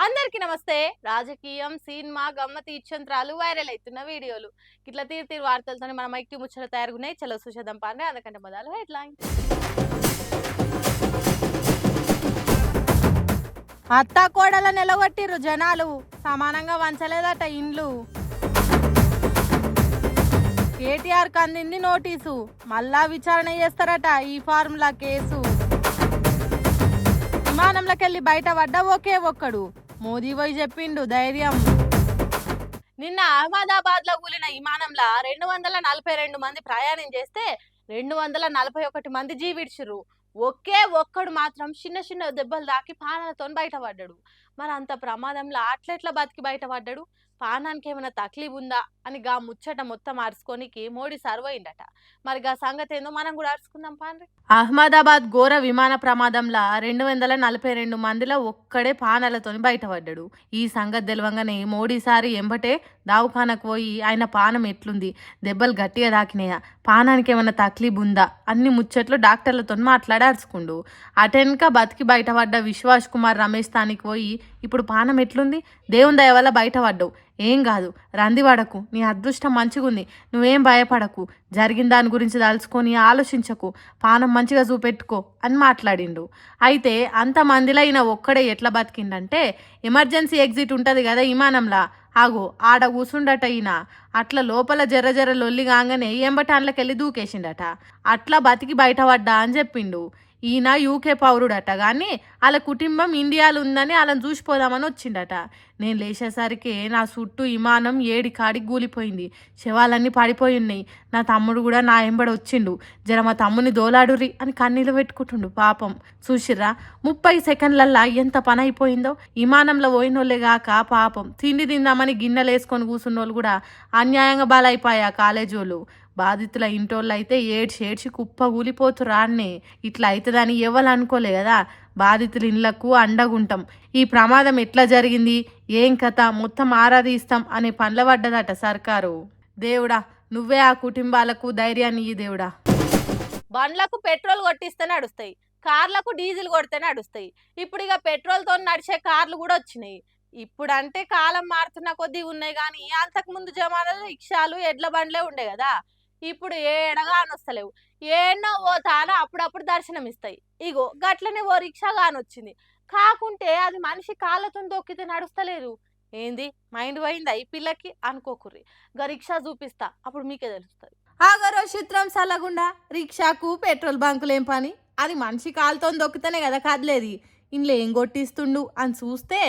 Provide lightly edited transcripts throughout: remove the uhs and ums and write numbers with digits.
అందరికీ నమస్తే. రాజకీయం, సినిమా, గమ్మతి ఇచ్చంత్రాలు వైరల్ అవుతున్న వీడియోలు ఇట్లా తీరు వార్తలతోనే మన మైక్టి ముచ్చట తయారుగున్నాయి. చలో సుషదం పాండే అందుకంటే మొదలు హెడ్లైన్. అత్తా కోడల నిలగొట్టిర్రు జనాలు, సమానంగా వంచలేదట ఇండ్లు. కేటీఆర్ కందింది నోటీసు, మళ్ళా విచారణ చేస్తారట ఈ ఫార్ములా కేసు. విమానంలోకెళ్ళి బయట పడ్డ ఒకే ఒక్కడు, మోదీ పోయి చెప్పిండు ధైర్యం. నిన్న అహ్మదాబాద్ లో కూలిన విమానంలో 242 మంది ప్రయాణం చేస్తే 241 మంది జీవిడ్చిర్రు. ఒకే ఒక్కడు మాత్రం చిన్న చిన్న దెబ్బలు దాకి ప్రాణాలతో బయటపడ్డాడు. మరి అంత ప్రమాదంలో అట్లెట్లా బతికి బయటపడ్డాడు? ప్రాణానికి ఏమైనా తక్లీఫ్ ఉందా అని గా ముచ్చట మొత్తం అరుచుకోనికి మోడీ సర్వైందట. మరి గా సంగతి ఏందో మనం కూడా అరుచుకుందాం పాండ్రి. అహ్మదాబాద్ ఘోర విమాన ప్రమాదంలో 242 మందిలో ఒక్కడే ప్రాణాలతో బయటపడ్డాడు. ఈ సంగతి తెలవంగానే మోడీ సారి ఎంబటే దావఖానకు పోయి ఆయన పానం ఎట్లుంది, దెబ్బలు గట్టిగా తాకినాయా, పానానికి ఏమైనా తక్లీఫ్ ఉందా అన్ని ముచ్చట్లు డాక్టర్లతో మాట్లాడి అరుచుకుండు. అటెన్క బతికి బయటపడ్డ విశ్వాస్ కుమార్ రమేష్ తానికి పోయి ఇప్పుడు పానం ఎట్లుంది, దేవుని దయ వల్ల బయటపడ్డావు, ఏం కాదు, రందివాడకు, నీ అదృష్టం మంచిగుంది, నువ్వేం భయపడకు, జరిగిన దాని గురించి తలుచుకొని ఆలోచించకు, పానం మంచిగా చూపెట్టుకో అని మాట్లాడిండు. అయితే అంతమందిలో ఈయన ఒక్కడే ఎట్లా బతికిండంటే ఎమర్జెన్సీ ఎగ్జిట్ ఉంటుంది కదా విమానంలా, ఆగో ఆడ కూసుండట ఈయన. అట్లా లోపల జర్ర లొల్లి కాగానే ఎంబటాన్లకెళ్ళి దూకేసిండట. అట్లా బతికి బయటపడ్డా అని చెప్పిండు. ఈయన యూకే పౌరుడట, కానీ వాళ్ళ కుటుంబం ఇండియాలో ఉందని వాళ్ళని చూసిపోదామని వచ్చిండట. నేను లేచేసరికి నా చుట్టూ విమానం ఏడి కాడికి కూలిపోయింది, శవాలన్నీ పడిపోయి ఉన్నాయి. నా తమ్ముడు కూడా నా ఎంబడ వచ్చిండు, జర మా తమ్ముని దోలాడురి అని కన్నీళ్ళు పెట్టుకుంటుండు. పాపం చూసిర్రా 30 సెకండ్లల్లా ఎంత పని అయిపోయిందో. విమానంలో పోయినోళ్ళే గాక పాపం తిండి తిందామని గిన్నెలు వేసుకొని కూర్చున్నోళ్ళు కూడా అన్యాయంగా బాలైపోయా కాలేజీ వాళ్ళు. బాధితుల ఇంటోళ్ళు అయితే ఏడ్చి కుప్ప కూలిపోతురా అన్నే. ఇట్లా అవుతుందని ఎవరు అనుకోలే కదా. బాధితుల ఇళ్లకు అండగుంటాం. ఈ ప్రమాదం ఎట్లా జరిగింది, ఏం కథ మొత్తం ఆరాధిస్తాం అనే పనుల పడ్డదట సర్కారు. దేవుడా నువ్వే ఆ కుటుంబాలకు ధైర్యాన్ని ఇయ్యి దేవుడా. బండ్లకు పెట్రోల్ కొట్టిస్తే నడుస్తాయి, కార్లకు డీజిల్ కొడితే నడుస్తాయి. ఇప్పుడు ఇక పెట్రోల్తో నడిచే కార్లు కూడా వచ్చినాయి. ఇప్పుడు అంటే కాలం మారుతున్న కొద్దీ ఉన్నాయి, కానీ అంతకుముందు జమానాలో రిక్షాలు ఎడ్ల బండ్లే ఉండే కదా. ఇప్పుడు ఏడగా అనొస్తలేవు, ఏడో ఓ తాన అప్పుడప్పుడు దర్శనం ఇస్తాయి. ఇగో గట్లనే ఓ రిక్షా కానొచ్చింది, కాకుంటే అది మనిషి కాళ్ళతో దొక్కితే నడుస్తలేదు. ఏంది మైండ్ పోయిందా ఈ పిల్లకి అనుకోకుర్రి, గా రిక్షా చూపిస్తా అప్పుడు మీకే తెలుస్తుంది. ఆగరో చిత్రం సలగుండా రిక్షాకు పెట్రోల్ బంకులు ఏం పని, అది మనిషి కాలుతో దొక్కితేనే కదా కదలేది. ఇంట్లో ఏం కొట్టిస్తుండు అని చూస్తే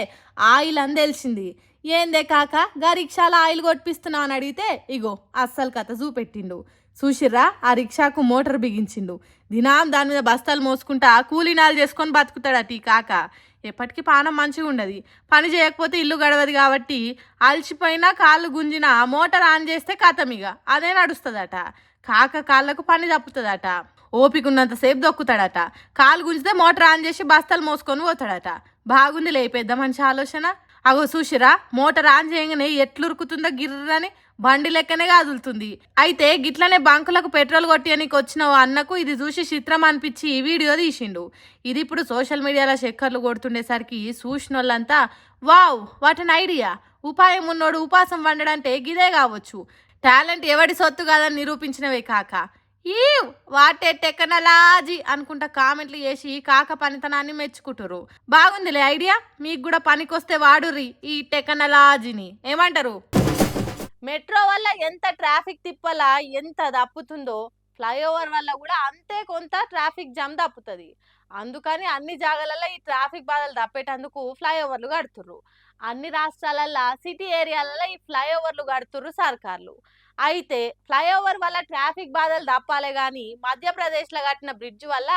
ఆయిల్ అని తెలిసింది. ఏందే కాక గా రిక్షాలో ఆయిల్ కొట్టిస్తున్నావు అని అడిగితే ఇగో అస్సలు కథ చూపెట్టిండు. చూసిర్రా ఆ రిక్షాకు మోటార్ బిగించిండు, దినాం దాని మీద బస్తాలు మోసుకుంటా కూలీనాలు చేసుకొని బతుకుతాడట ఈ కాక. ఎప్పటికీ పానం మంచిగా ఉండదు, పని చేయకపోతే ఇల్లు గడవదు కాబట్టి అలసిపోయినా కాళ్ళు గుంజినా మోటార్ ఆన్ చేస్తే కథమిగ అదే నడుస్తుందట. కాక కాళ్ళకు పని తప్పుతుందట, ఓపికన్నంతసేపు దొక్కుతాడట. కాలు గుంజితే మోటార్ ఆన్ చేసి బస్తాలు మోసుకొని పోతాడట. బాగుంది లే పెద్ద మనిషి ఆలోచన. అగో చూసిరా మోటార్ ఆన్ చేయగానే ఎట్లురుకుతుందో గిర్రని బండి లెక్కనే కాదులుతుంది. అయితే గిట్లనే బంకులకు పెట్రోల్ కొట్టియనికి వచ్చిన అన్నకు ఇది చూసి చిత్రం అనిపించి ఈ వీడియో తీసిండు. ఇది ఇప్పుడు సోషల్ మీడియాలో చక్కర్లు కొడుతుండేసరికి చూసిన వాళ్ళంతా వావ్ వాట్ అన్ ఐడియా, ఉపాయం ఉన్నోడు ఉపాసం వండడంటే గిదే కావచ్చు, టాలెంట్ ఎవడి సొత్తు కాదని నిరూపించినవే కాక ఈ వాటే టెక్నాలజీ అనుకుంటా కామెంట్లు చేసి కాక పనితనాన్ని మెచ్చుకుంటారు. బాగుందిలే ఐడియా, మీకు కూడా పనికొస్తే వాడుర్రి ఈ టెక్నాలజీని, ఏమంటారు? మెట్రో వల్ల ఎంత ట్రాఫిక్ తిప్పలా ఎంత తప్పుతుందో, ఫ్లైఓవర్ వల్ల కూడా అంతే కొంత ట్రాఫిక్ జామ్ తప్పుతుంది. అందుకని అన్ని జాగాలలో ఈ ట్రాఫిక్ బాధలు తప్పేటందుకు ఫ్లైఓవర్లు కడుతుర్రు. అన్ని రాష్ట్రాలల్లో సిటీ ఏరియాలలో ఈ ఫ్లైఓవర్లు కడుతుర్రు సర్కార్లు. అయితే ఫ్లైఓవర్ వల్ల ట్రాఫిక్ బాధలు తప్పాలే గాని మధ్యప్రదేశ్లో కట్టిన బ్రిడ్జ్ వల్ల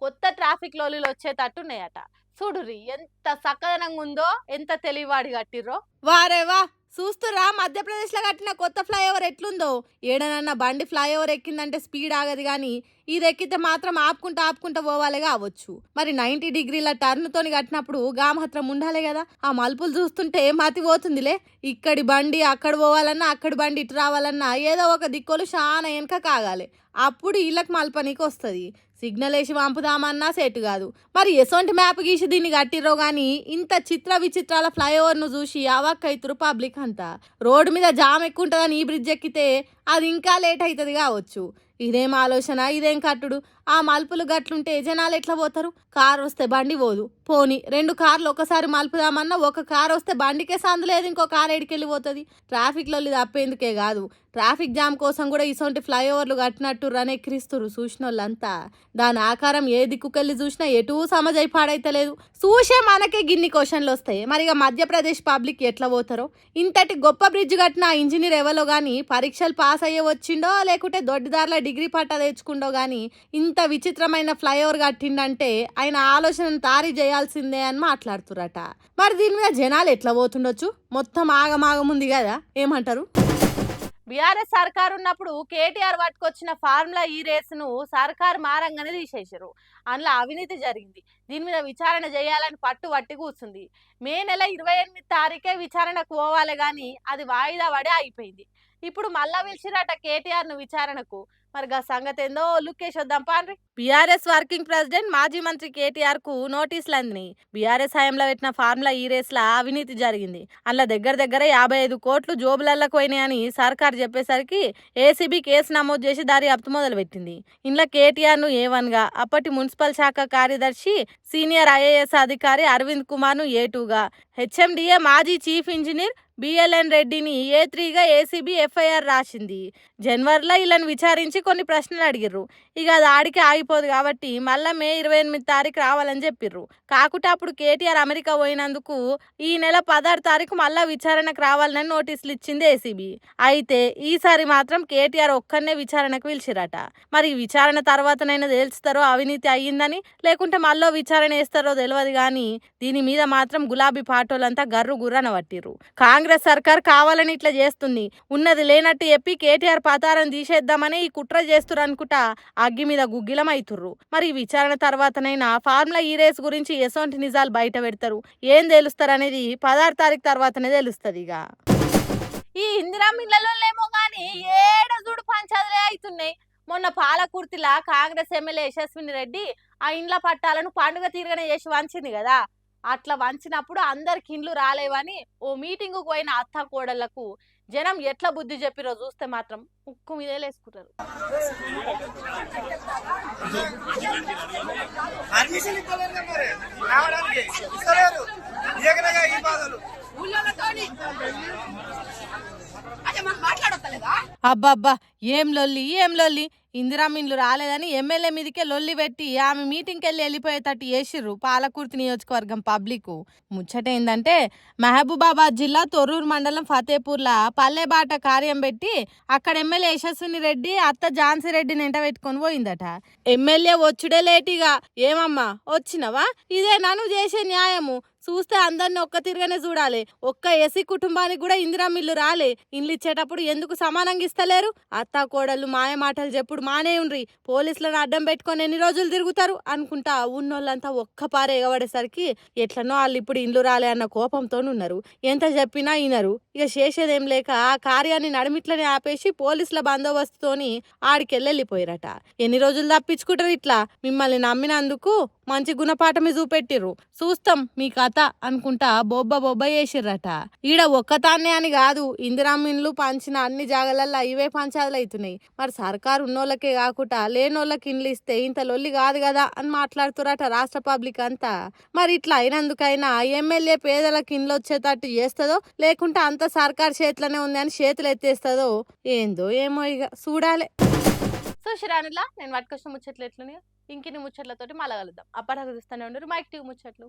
కొత్త ట్రాఫిక్ లోలీలు వచ్చేటట్టున్నాయట. చూడుర్రి ఎంత చక్కదనంగా ఉందో, ఎంత తెలివివాడి కట్టిర్రో. వారేవా చూస్తురా మధ్యప్రదేశ్లో కట్టిన కొత్త ఫ్లైఓవర్ ఎట్లుందో. ఏడనన్నా బండి ఫ్లైఓవర్ ఎక్కిందంటే స్పీడ్ ఆగదు, కానీ ఇది ఎక్కితే మాత్రం ఆపుకుంటా పోవాలి కావచ్చు. మరి 90 డిగ్రీల టర్న్తోని కట్టినప్పుడు గామాత్రం ఉండాలి కదా. ఆ మలుపులు చూస్తుంటే మతి పోతుందిలే. ఇక్కడి బండి అక్కడ పోవాలన్నా, అక్కడి బండి ఇటు రావాలన్నా ఏదో ఒక దిక్కులు చాలా వెనక కాగాలి. అప్పుడు వీళ్ళకి మల్పనీకి వస్తుంది. సిగ్నల్ వేసి పంపుదామన్నా సెట్ కాదు. మరి ఎసొంటి మ్యాప్ గీసి దీన్ని కట్టిరో గాని ఇంత చిత్ర విచిత్రాల ఫ్లైఓవర్ను చూసి అవాక్కైతురు పబ్లిక్ అంతా. రోడ్డు మీద జామ్ ఎక్కువ ఉంటుందని ఈ బ్రిడ్జ్ ఎక్కితే అది ఇంకా లేట్ అవుతుంది కావచ్చు. ఇదేం ఆలోచన, ఇదేం కట్టుడు. ఆ మలుపులు గట్లుంటే జనాలు ఎట్లా పోతారు? కారు వస్తే బండి పోదు. పోని 2 కార్లు ఒకసారి మలుపుదామన్నా ఒక కారు వస్తే బండికే సందు లేదు, ఇంకో కారు ఎడికెళ్ళిపోతుంది. ట్రాఫిక్లో తప్పేందుకే కాదు, ట్రాఫిక్ జామ్ కోసం కూడా ఇసొంటి ఫ్లైఓవర్లు కట్టినట్టు రన్ ఎక్కిరిస్తురు చూసినోళ్ళంతా. దాని ఆకారం ఏ దిక్కుకెళ్ళి చూసినా ఎటూ సమజై పాడైతలేదు. చూసే మనకే గిన్ని క్వశ్చన్లు వస్తాయి. మరి ఇక మధ్యప్రదేశ్ పబ్లిక్ ఎట్లా పోతారో. ఇంతటి గొప్ప బ్రిడ్జ్ కట్టిన ఇంజనీర్ ఎవరో గానీ పరీక్షలు పాస్ అయ్యే వచ్చిండో లేకుంటే దొడ్డిదారుల డిగ్రీ పట్టా తెచ్చుకుండో గానీ ఇంత విచిత్రమైన ఫ్లైఓవర్ కట్టిండంటే ఆయన ఆలోచనను తారీ చేయాల్సిందే అని మాట్లాడుతురట. మరి దీని మీద జనాలు ఎట్లా పోతుండొచ్చు? మొత్తం ఆగమాగముంది కదా, ఏమంటారు? బీఆర్ఎస్ సర్కారు ఉన్నప్పుడు కేటీఆర్ పట్టుకొచ్చిన ఫార్ములా ఈ రేసును సర్కారు మారంగానే తీసేసారు. అందులో అవినీతి జరిగింది. దీని మీద విచారణ చేయాలని పట్టి కూర్చుంది. మే నెల 28 తారీఖే విచారణకు పోవాలి కానీ అది వాయిదా పడే అయిపోయింది. ఇప్పుడు మళ్ళా పిలిచిరట కేటీఆర్ ను విచారణకు. మరి గా సంగతి ఏందో లుక్కేసి వద్దాం పాండ్రి. బీఆర్ఎస్ వర్కింగ్ ప్రెసిడెంట్ మాజీ మంత్రి కేటీఆర్ కు నోటీసులు అందినాయి. బీఆర్ఎస్ హయాంలో పెట్టిన ఫార్ములా ఈ రేస్లా అవినీతి జరిగింది. అందులో దగ్గర 55 కోట్లు జోబులల్లకు పోయినాయని సర్కార్ చెప్పేసరికి ఏసీబీ కేసు నమోదు చేసి దర్యాప్తు మొదలుపెట్టింది. ఇంట్లో కేటీఆర్ ను A1 గా, అప్పటి మున్సిపల్ శాఖ కార్యదర్శి సీనియర్ IAS అధికారి అరవింద్ కుమార్ ను A2 గా, HMDA మాజీ చీఫ్ ఇంజనీర్ BLN రెడ్డిని A3 గా ఏసీబీ FIR రాసింది. జనవరిలో వీళ్ళని విచారించి కొన్ని ప్రశ్నలు అడిగిర్రు. ఇక అది ఆడికి ఆగిపోదు కాబట్టి మళ్ళా మే 28 తారీఖు రావాలని చెప్పిర్రు. కాకుంటే అప్పుడు కేటీఆర్ అమెరికా పోయినందుకు ఈ నెల 16 తారీఖు మళ్ళా విచారణకు రావాలని నోటీసులు ఇచ్చింది ఏసీబీ. అయితే ఈసారి మాత్రం కేటీఆర్ ఒక్కనే విచారణకు పిలిచిరట. మరి విచారణ తర్వాతనైనా తెలుస్తారో అవినీతి అయ్యిందని, లేకుంటే మళ్ళీ విచారణ వేస్తారో తెలియదు కానీ దీని మీద మాత్రం గులాబీ పాటోలంతా గర్రు గుర్రన పట్టిర్రు. కాంగ్రెస్ సర్కార్ కావాలని ఇట్లా చేస్తుంది, ఉన్నది లేనట్టు చెప్పి కేటీఆర్ పతారం తీసేద్దామని ఈ కుట్ర చేస్తురు అనుకుంటా అగ్గి మీద గుగ్గిలం అవుతుర్రు. మరి విచారణ తర్వాతనైనా ఫార్ములా ఈ రేస్ గురించి ఎసొంటి నిజాలు బయట పెడతారు, ఏం తెలుస్తారు అనేది 16 తారీఖు తర్వాతనే తెలుస్తుంది. ఇక ఈ ఇందిరా మిల్లలో గానీ ఏడ చూడు పంచాయతీలే అవుతున్నాయి. మొన్న పాలకుర్తిలా కాంగ్రెస్ ఎమ్మెల్యే యశస్విని రెడ్డి ఆ ఇండ్ల పట్టాలను పండుగ తీరుగానే చేసి వంచింది కదా. అట్లా వంచినప్పుడు అందరికి ఇండ్లు రాలేవని ఓ మీటింగుకు పోయిన అత్త కోడళ్లకు జనం ఎట్లా బుద్ధి చెప్పిరో చూస్తే మాత్రం ముక్కు మీదే లేసుకుంటారు. అబ్బబ్బా ఏం లొల్లి. ఇందిరామిన్లు రాలేదని ఎమ్మెల్యే మీదకే లొల్లి పెట్టి ఆమె మీటింగ్కి వెళ్ళిపోయేటట్టు చేసిర్రు పాలకుర్తి నియోజకవర్గం పబ్లిక్. ముచ్చట ఏందంటే మహబూబాబాద్ జిల్లా తొర్రూరు మండలం ఫతేపూర్లా పల్లెబాట కార్యం పెట్టి అక్కడ ఎమ్మెల్యే యశస్విని రెడ్డి అత్త ఝాన్సీ రెడ్డిని ఎంట పెట్టుకొని పోయిందట. ఎమ్మెల్యే వచ్చుడే లేటిగా, ఏమమ్మా వచ్చినవా, ఇదే నన్ను చేసే న్యాయము, చూస్తే అందరిని ఒక్క తిరగనే చూడాలి, ఒక్క ఎస్సీ కుటుంబానికి కూడా ఇందిరా మిల్లు రాలే, ఇండ్లు ఇచ్చేటప్పుడు ఎందుకు సమానంగా ఇస్తలేరు, అత్తా కోడళ్ళు మాయ మాటలు చెప్పుడు మానే ఉండ్రి, పోలీసులను అడ్డం పెట్టుకొని ఎన్ని రోజులు తిరుగుతారు అనుకుంటా ఉన్నోళ్ళంతా ఒక్క పారే ఎగబడేసరికి ఎట్లనో వాళ్ళు ఇప్పుడు ఇండ్లు రాలే అన్న కోపంతో ఉన్నారు. ఎంత చెప్పినా వినరు. ఇక చేసేదేం లేక ఆ కార్యాన్ని నడిమిట్లనే ఆపేసి పోలీసుల బందోబస్తుతోని ఆడికెళ్ళిపోయారట. ఎన్ని రోజులు తప్పించుకుంటారు ఇట్లా, మిమ్మల్ని నమ్మినందుకు మంచి గుణపాఠమే చూపెట్టిర్రు, చూస్తాం మీ కథ అనుకుంటా బొబ్బ చేసిర్రట. ఈడ ఒక్కతాన్నే అని కాదు, ఇందిరామిన్లు పంచిన అన్ని జాగాలల్లో ఇవే పంచాదులు అవుతున్నాయి. మరి సర్కారు ఉన్నోళ్ళకే కాకుండా లేనోళ్ళకి ఇండ్లు ఇస్తే ఇంత లొల్లి కాదు కదా అని మాట్లాడుతురట రాష్ట్ర పబ్లిక్ అంతా. మరి ఇట్లా అయినందుకైనా ఎమ్మెల్యే పేదలకు ఇండ్లు వచ్చేటట్టు చేస్తుందో లేకుంటే అంత సర్కారు చేతిలోనే ఉంది అని చేతులు ఎత్తేస్తుందో ఏందో ఏమో, ఇక చూడాలి. సో శిరానులా నేను పట్టుకొచ్చిన ముచ్చట్లు ఎట్లున్నాయో ఇంకిన్ని ముచ్చట్లతోటి మళ్ళా కలుద్దాం. అప్పటిదాకా చూస్తూనే ఉండరు మైక్ టీవీ ముచ్చట్లు.